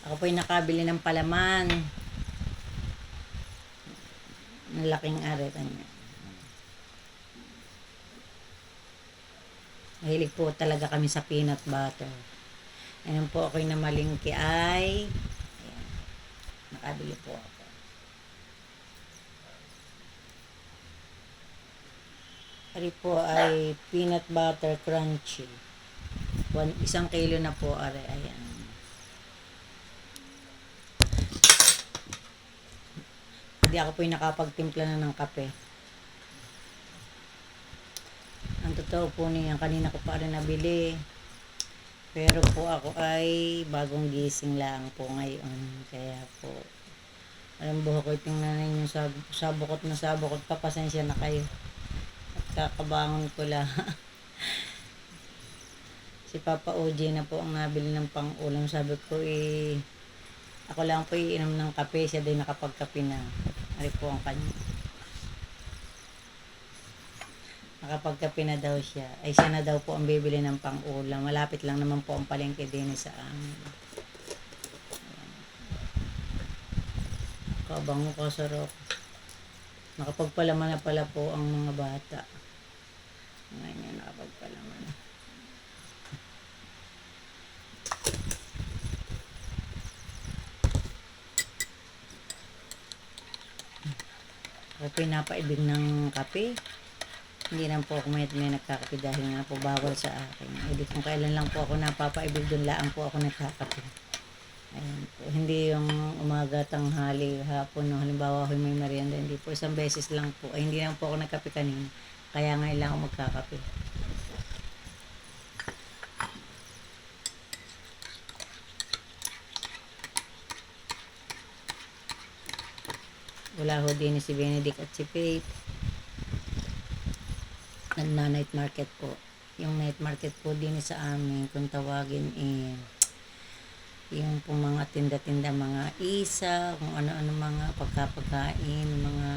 Ako po'y nakabili ng palaman. Ang laking aret. Mahilig po talaga kami sa peanut butter. Ayun po ako'y namalingki ay ayan, nakabili po ako. Ari po ay peanut butter crunchy. 1 kilo na po ari. Ayan. Hindi ako po'y nakapagtimpla na ng kape. Ang totoo po niyan, kanina ko pa rin nabili. Pero po ako ay bagong gising lang po ngayon. Kaya po, alam buho ko, tingnan ninyo sabukot na sabukot pa, pasensya na kayo. At kakabangon ko lang. Si Papa OJ na po ang nabili ng pang-ulam. Sabi ko ako lang po iinom ng kape, siya din nakapagkape na. Ay po ang kanya. Nakapagkape na daw siya. Ay siya na daw po ang bibili ng pang-ulam. Malapit lang naman po ang palengke din sa amin. Kabango ka, sarap. Nakapagpalaman na pala po ang mga bata. Ngayon nakapagpalaman na. Ako pinapaibig ng kape. Hindi lang po ako may nagkakape dahil nga po bawal sa akin. Hindi kung kailan lang po ako napapaibig, doon lang po ako nagkakape. Ayan po. Hindi yung umaga, tanghali, hapon, no. Halimbawa ako may merienda, hindi po. Isang beses lang po. Ay, hindi lang po ako nagkape kanina. Kaya ngayon lang ako magkakape. Wala ho din si Benedict at si Faith. Nagna-night market po. Yung night market po din sa amin, kung tawagin yung po mga tinda-tinda, mga isa, kung ano-ano mga pagkapagkain, mga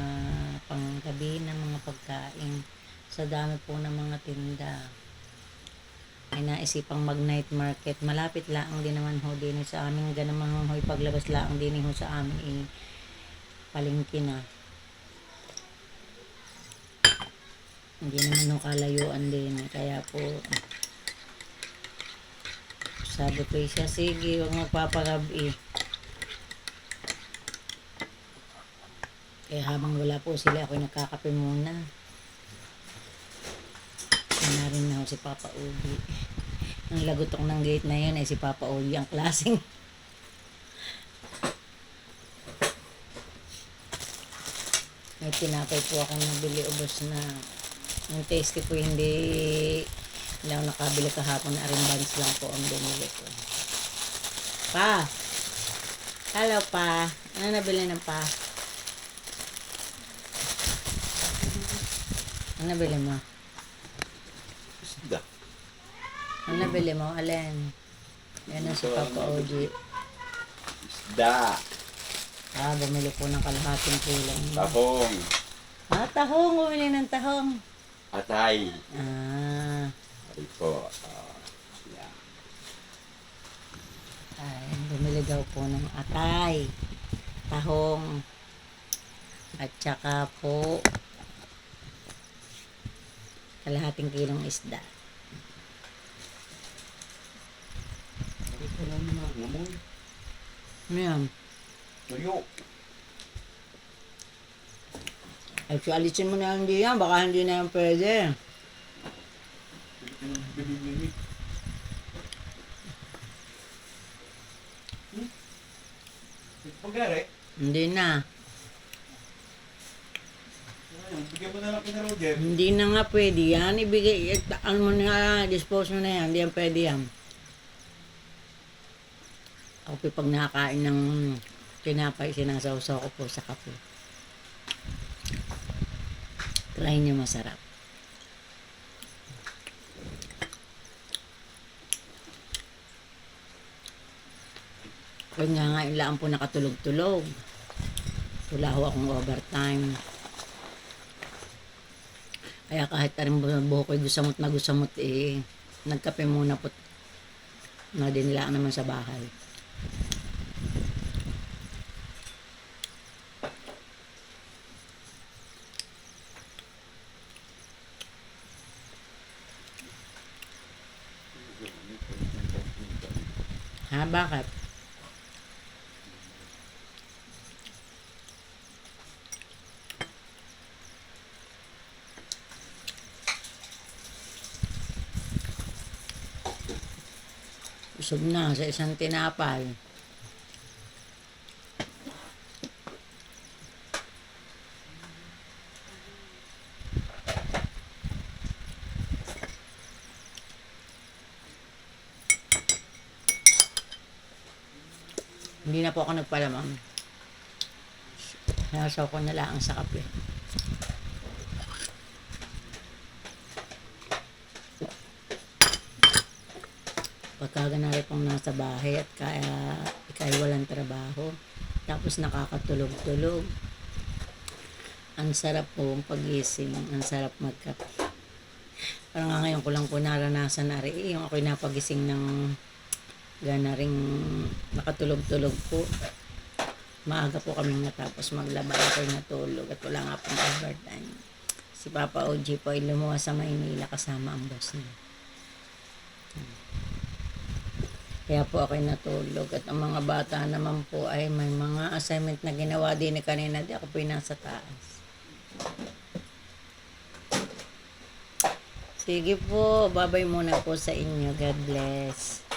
panggabi na mga pagkain. Sa dami po ng mga tinda. Ay naisipang mag-night market. Malapit lang din naman ho din sa amin. Ganun mga ho'y paglabas lang din ho sa amin palengke na. Hindi naman nung kalayuan din. Kaya po, sabi ko siya, sige, huwag magpapagabi. Kaya habang wala po sila, ako nagkakape muna. Na rin na ho si Papa Ubi. Ang lagutok ng gate na yun ay si Papa Ubi, ang klaseng. May tinapay po akong nabili, ubos na. Yung tasty po hindi lang nakabili kahapon na buns lang po ang binili ko. Pa! Hello pa! Ano nabili ng pa? Ano nabili mo? Isda. Ano nabili mo? Alin? Yan ang si Papa OG. Isda. Bumili po ng kalahating kilong. Tahong. Tahong! Bumili ng tahong. Atay. Ay po. Yan. Ay, bumili daw po ng atay, tahong, at saka po kalahating kilong isda. Ito lang naman. Namoy. Ano yan? Tuyo. Ay, alisin mo na hindi yan. Baka hindi na yan pwede. Pagkari? Hindi na. Bigyan mo na lang kina Roger. Hindi na nga pwede yan. Ibigay, ano mo na, dispose mo na yan. Hindi yan pwede yan. Ako pag nakakain ng tinapay, sinasawsaw ko po sa kape. Try niyo, masarap. Kaya nga ilaan po nakatulog-tulog. Wala ho akong overtime. Kaya kahit taring buho ko'y gusamot na gusamot nagkape muna po. Na dinilaan naman sa bahay. Ha, bakit? Busog na sa isang tinapay. Hindi na po ako nagpalamang. Nasaw ko na lang sa kape. Pagkaganari pong nasa bahay at kaya ikay walang trabaho. Tapos nakakatulog-tulog. Ang sarap po pagising. Ang sarap magkape. Parang nga ngayon ko lang po naranasan na rin. Yung ako'y napagising ng gana ring nakatulog-tulog po. Maaga po kaming natapos maglaba. Ako'y natulog at wala nga pong overtime. Si Papa OG po ay lumuwas sa Maynila kasama ang boss niya. Kaya po ako'y natulog at ang mga bata naman po ay may mga assignment na ginawa din ni kanina. Di ako po yung nasa taas. Sige po, babay muna po sa inyo. God bless.